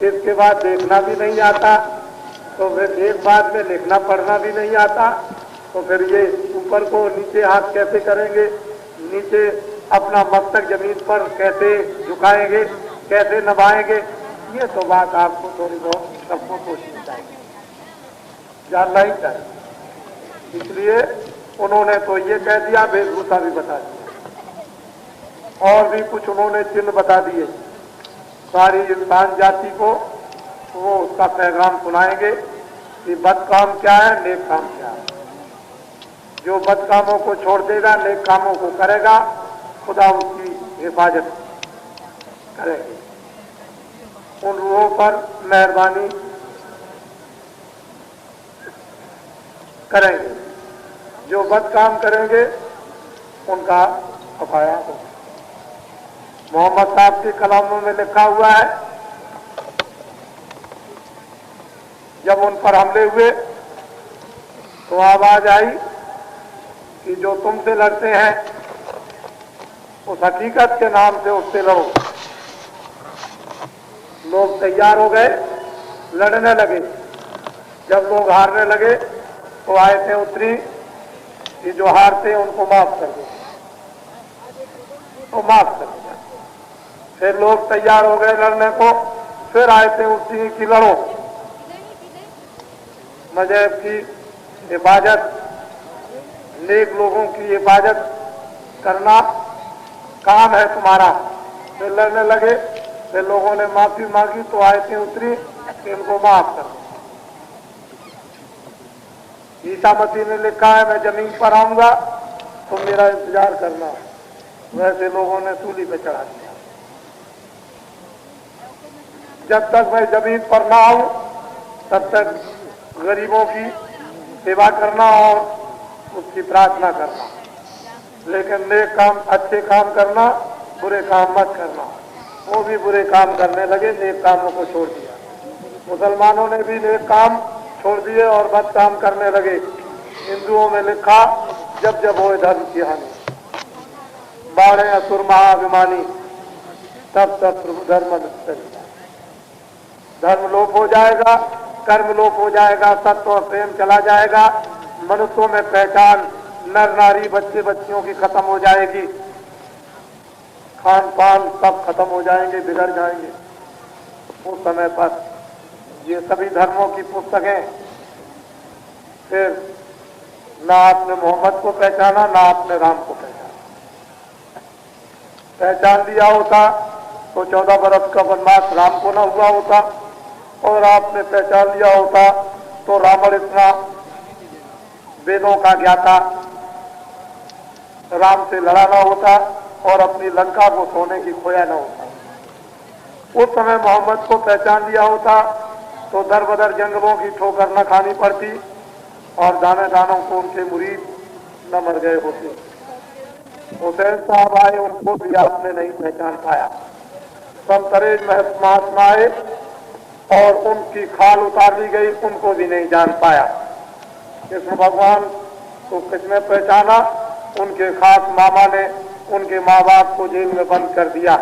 इसके बाद देखना भी नहीं आता, तो फिर एक बाद में लिखना पढ़ना भी नहीं आता, तो फिर ये ऊपर को नीचे हाथ कैसे करेंगे, नीचे अपना मस्तक जमीन पर कैसे झुकाएंगे, कैसे नभाएंगे, ये तो बात आपको थोड़ी बहुत सबको सोचनी चाहिए, जानना ही चाहिए। इसलिए उन्होंने तो ये कह दिया, वेशभूषा भी बता दिया, और भी कुछ उन्होंने चिन्ह बता दिए सारी इंसान जाति को। वो उसका पैगाम सुनाएंगे कि बद काम क्या है, नेक काम क्या है। जो बद कामों को छोड़ देगा, नेक कामों को करेगा, खुदा उसकी हिफाजत करेंगे। उन रूहों पर मेहरबानी करेंगे, जो बद काम करेंगे उनका सफाया होगा। मोहम्मद साहब के कलामों में लिखा हुआ है, जब उन पर हमले हुए तो आवाज आई कि जो तुमसे लड़ते हैं उस हकीकत के नाम से उससे लड़ो। लोग तैयार हो गए, लड़ने लगे। जब लोग हारने लगे तो आयतें उतरी कि जो हारते उनको माफ कर दो, तो माफ कर दिया। फिर लोग तैयार हो गए लड़ने को, फिर आयतें उतरी कि लड़ो। मजहब की हिफाजत, नेक लोगों की हिफाजत करना काम है तुम्हारा। फिर लड़ने लगे, फिर लोगों ने माफी मांगी तो आयतें उतरी कि इनको माफ कर। ईसा मसीह ने लिखा है, मैं जमीन पर आऊंगा तुम मेरा इंतजार करना। वैसे लोगों ने सूली पे चढ़ा दिया। जब तक मैं जमीन पर ना आऊं तब तक गरीबों की सेवा करना और उसकी प्रार्थना करना, लेकिन नेक काम, अच्छे काम करना, बुरे काम मत करना। वो भी बुरे काम करने लगे, नेक कामों को छोड़ दिया। मुसलमानों ने भी नेक काम छोड़ दिए और बद काम करने लगे। हिंदुओं में लिखा, जब जब हो धर्म की हानि, बाढ़े असुर महाभिमानी, तब तब धर्म धर्म लोप हो जाएगा, कर्म लोप हो जाएगा, सत्य और प्रेम चला जाएगा। मनुष्यों में पहचान, नर नारी, बच्चे बच्चियों की खत्म हो जाएगी। खान पान सब खत्म हो जाएंगे, बिगड़ जाएंगे। उस समय पर ये सभी धर्मों की पुस्तकें, फिर ना आपने मोहम्मद को पहचाना, ना आपने राम को पहचाना। पहचान लिया होता तो 14 बरस का वनवास राम को ना हुआ होता, और आपने पहचान लिया होता तो रावण इतना वेदों का ज्ञाता राम से लड़ा ना होता और अपनी लंका को सोने की खोया ना होता। उस समय मोहम्मद को पहचान लिया होता तो दर बदर जंगलों की ठोकर न खानी पड़ती और दाने दानों को उनके मुरीद न मर गए होते। हुसैन साहब आए, उनको भी आपने नहीं पहचान पाया। समतरेज महात्मा आए और उनकी खाल उतार दी गई, उनको भी नहीं जान पाया। कृष्ण भगवान को किसने पहचाना? उनके खास मामा ने उनके माँ बाप को जेल में बंद कर दिया,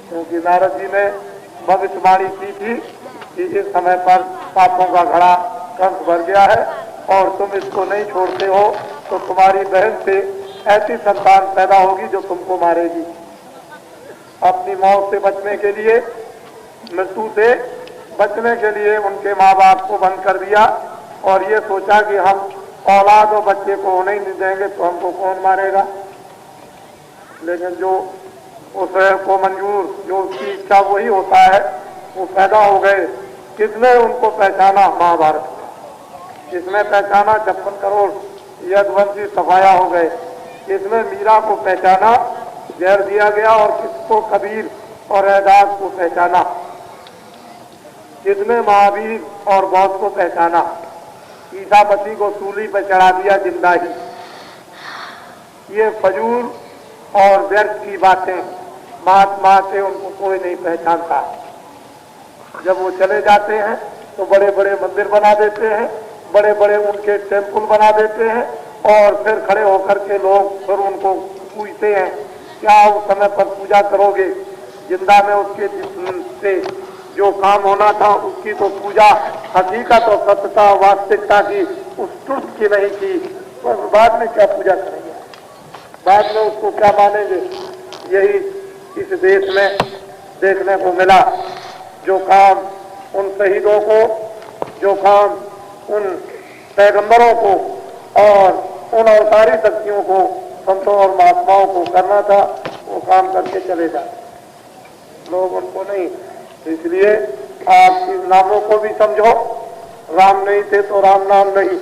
क्योंकि नारद जी ने भविष्यवाणी की थी कि इस समय पर पापों का घड़ा कंस भर गया है और तुम इसको नहीं छोड़ते हो तो तुम्हारी बहन से ऐसी संतान पैदा होगी जो तुमको मारेगी। अपनी मौत से बचने के लिए, मृत्यु से बचने के लिए उनके माँ बाप को बंद कर दिया और ये सोचा कि हम औलाद और बच्चे को होने ही नहीं देंगे तो हमको कौन मारेगा। लेकिन जो उसको मंजूर, जो उसकी इच्छा वही होता है, वो पैदा हो गए। किसने उनको पहचाना? महाभारत में। किसने पहचाना? 56 करोड़ यदुवंशी सफाया हो गए। किसने मीरा को पहचाना? जहर दिया गया। और किसको? कबीर और रैदास को पहचाना। किसने? महावीर और बौद्ध को पहचाना। ईसा मसीह को सूली पर चढ़ा दिया जिंदा ही। ये फजूल और व्यर्थ की बातें, महात्मा से उनको कोई नहीं पहचानता। जब वो चले जाते हैं तो बड़े बड़े मंदिर बना देते हैं, बड़े बड़े उनके टेम्पल बना देते हैं और फिर खड़े होकर के लोग फिर उनको पूछते हैं, क्या उस समय पर पूजा करोगे? जिंदा में उसके जिस्म से जो काम होना था उसकी तो पूजा हकीकत और सत्यता वास्तविकता की उस ट्रुथ की नहीं की, तो बाद में क्या पूजा करेंगे, बाद में उसको क्या मानेंगे। यही इस देश में देखने को मिला। जो काम उन शहीदों को, जो काम उन पैगंबरों को और उन अवतारी शक्तियों को, संतों और महात्माओं को करना था, वो काम करके चले जाते, लोग उनको नहीं। इसलिए आप इन नामों को भी समझो। राम नहीं थे तो राम नाम नहीं,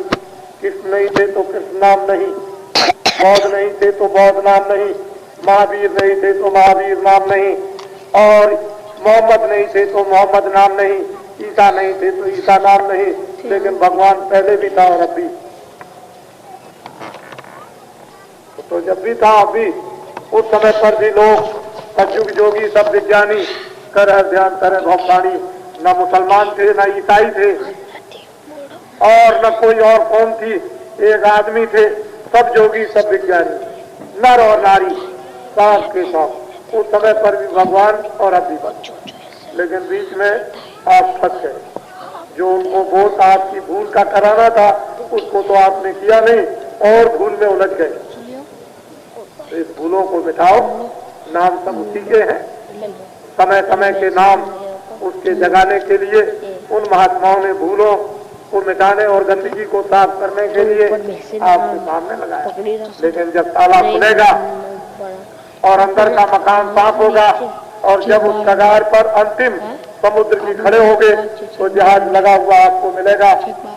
कृष्ण नहीं थे तो कृष्ण नाम नहीं, बौद्ध नहीं थे तो बौद्ध नाम नहीं, महावीर नहीं थे तो महावीर नाम नहीं, और मोहम्मद नहीं थे तो मोहम्मद नाम नहीं, ईसा नहीं थे तो ईसा नाम नहीं। लेकिन भगवान पहले भी था और अब भी, तो जब भी था अभी, उस समय पर भी लोग सतयुग जोगी सब विज्ञानी कर ध्यान करे भौकाणी, न मुसलमान थे न ईसाई थे और न कोई और कौम थी, एक आदमी थे, सब जोगी सब विज्ञानी, नर और नारी साफ के साथ। उस समय पर भी भगवान और अभी बच, लेकिन बीच में आप फंस गए। जो उनको वोट आपकी भूल का कराना था उसको तो आपने किया नहीं और भूल में उलझ गए। तो इस भूलों को बिठाओ, नाम सब उसी के हैं, समय समय के नाम उसके जगाने के लिए उन महात्माओं ने भूलों को मिटाने और गंदगी को साफ करने के लिए आपके सामने लगाया। लेकिन जब ताला खुलेगा और अंदर का मकान साफ होगा और जब उस कगार पर अंतिम समुद्र की खड़े होंगे तो जहाज लगा हुआ आपको मिलेगा,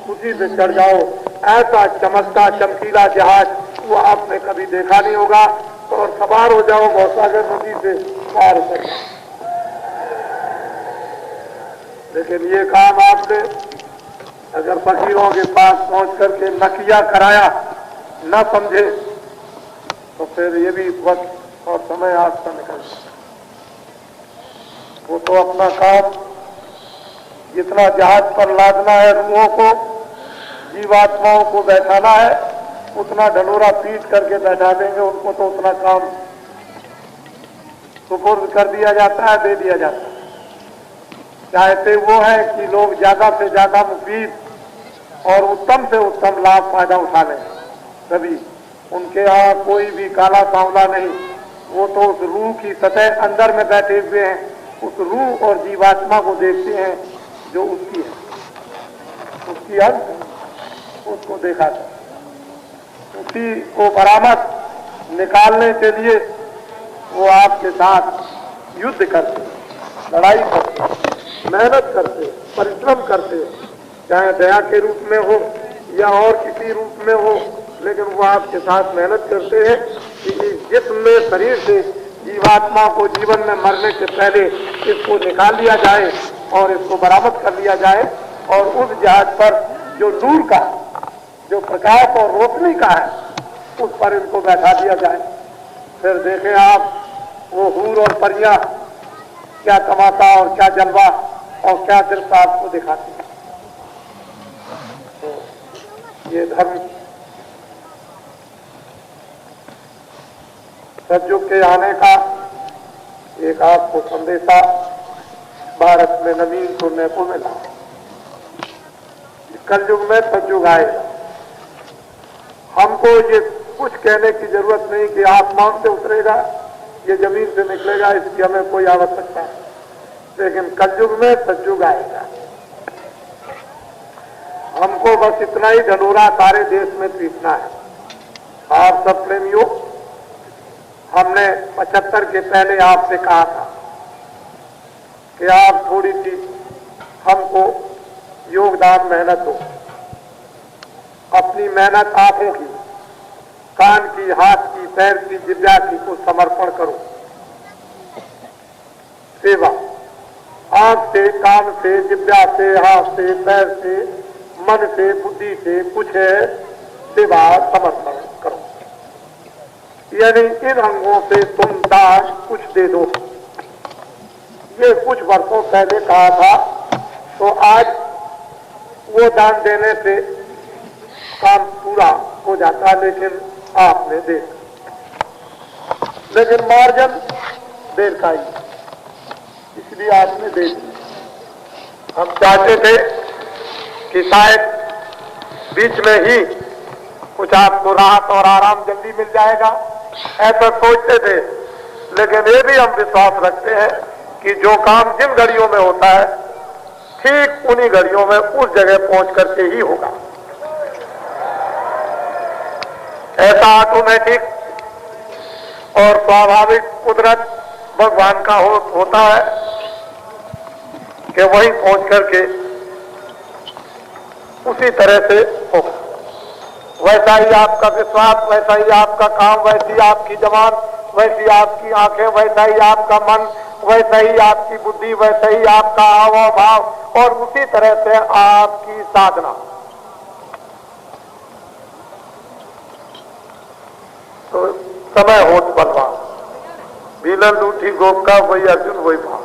उसी से चढ़ जाओ। ऐसा चमकता चमकीला जहाज वो आपने कभी देखा नहीं होगा, और सवार हो जाओ भवसागर नदी से पार कर। लेकिन ये काम आपने अगर फकीरों के पास पहुंच करके न किया, कराया, न समझे, तो फिर ये भी वक्त और समय आपका निकल। वो तो अपना काम जितना जहाज पर लादना है रूहों को, जीवात्माओं को बैठाना है, उतना ढलोरा पीट करके बैठा देंगे उनको, तो उतना काम सुपुर्द कर दिया जाता है, दे दिया जाता है। चाहते वो है कि लोग ज्यादा से ज्यादा मुफीद और उत्तम से उत्तम लाभ फायदा उठा लें, तभी उनके यहाँ कोई भी काला सांवला नहीं। वो तो उस रूह की सतह अंदर में बैठे हुए हैं, उस रूह और जीवात्मा को देखते हैं जो उसकी है, उसकी अंश उसको देखा था। उसी को बरामद निकालने के लिए वो आपके साथ युद्ध करते, लड़ाई करते, मेहनत करते, परिश्रम करते, चाहे दया के रूप में हो या और किसी रूप में हो, लेकिन वो आपके साथ मेहनत करते हैं कि इस जिस्म में, शरीर से जीवात्मा को जीवन में मरने से पहले इसको निकाल लिया जाए और इसको बरामद कर लिया जाए, और उस जहाज पर जो नूर का, जो प्रकाश और रोशनी का है, उस पर इनको बैठा दिया जाए। फिर देखें आप वो हूर और परियां क्या तमाशा और क्या जलवा और क्या दृश्य आपको दिखाती है। तो ये धर्म सतयुग के आने का एक आपको संदेशा भारत में नवीन सुनने को मिला। कलयुग में सतयुग आएगा। हमको ये कुछ कहने की जरूरत नहीं कि आसमान से उतरेगा, ये जमीन से निकलेगा, इसकी हमें कोई आवश्यकता नहीं। लेकिन कलयुग में सतयुग आएगा। हमको बस इतना ही ढलोरा सारे देश में पीटना है। आप सब प्रेमियों, हमने 75 के पहले आपसे कहा था कि आप थोड़ी सी हमको योगदान, मेहनत दो। अपनी मेहनत आंखों की, कान की, हाथ की, पैर की, जिह्वा की को समर्पण करो। सेवा आंख से, कान से, जिह्वा से, हाथ से, पैर से, मन से, बुद्धि से कुछ है सेवा समर्पण करो। यानी इन अंगों से तुम दान कुछ दे दो। ये कुछ वर्षों पहले कहा था, तो आज वो दान देने से काम पूरा हो जाता, लेकिन आपने दे, लेकिन मार्जिन देर का ही, इसलिए आपने दे दी। हम चाहते थे कि शायद बीच में ही कुछ आपको राहत और आराम जल्दी मिल जाएगा, ऐसा सोचते थे। लेकिन ये भी हम विश्वास रखते हैं कि जो काम जिन घड़ियों में होता है ठीक उन्हीं घड़ियों में उस जगह पहुंच करके ही होगा। ऐसा ऑटोमेटिक और स्वाभाविक कुदरत भगवान का होता है कि वहीं पहुंच करके उसी तरह से होगा। वैसा ही आपका विश्वास, वैसा ही आपका काम, वैसी आपकी जबान, वैसी आपकी आंखें, वैसा ही आपका मन, वैसा ही आपकी बुद्धि, वैसा ही आपका हाव भाव और उसी तरह से आपकी साधना। तो समय होत बलवान, भीलन लूठी गोप का वही अर्जुन वही भाव।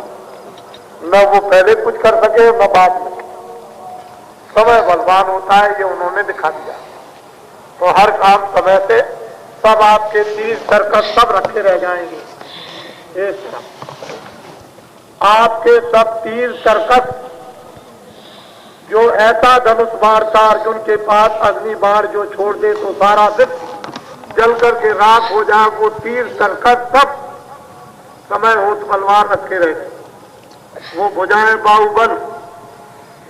न वो पहले कुछ कर सके न बाद में। समय बलवान होता है, ये उन्होंने दिखा दिया। तो हर काम समय से सब आपके तीर सरकस सब रखे रह जाएंगे। एक तरफ आपके सब तीर सरकस, जो ऐसा धनुष बाण था अर्जुन के पास, अग्नि बाण जो छोड़ दे तो सारा विश्व जल करके राख हो जाए, वो तीर सरकस सब समय होत बलवान रखे रहे। वो भुजाएं बाहुबल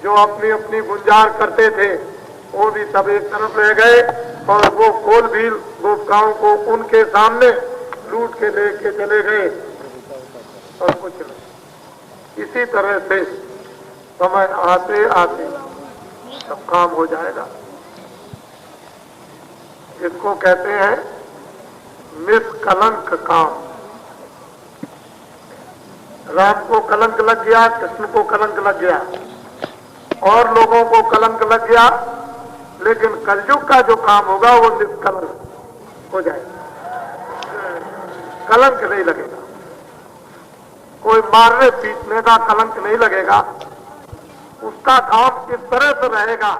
जो अपनी अपनी गुंजार करते थे वो भी सब एक तरफ रह गए और वो कोल भी गोपिकाओं को उनके सामने लूट के लेके चले गए और कुछ नहीं। इसी तरह से समय आते आते सब काम हो जाएगा। इसको कहते हैं निष्कलंक काम। राम को कलंक लग गया, कृष्ण को कलंक लग गया और लोगों को कलंक लग गया, लेकिन कलयुग का जो काम होगा वो निष्कलंक हो जाएगा, कलंक नहीं लगेगा। कोई मारने पीटने का कलंक नहीं लगेगा। उसका काम इस तरह से रहेगा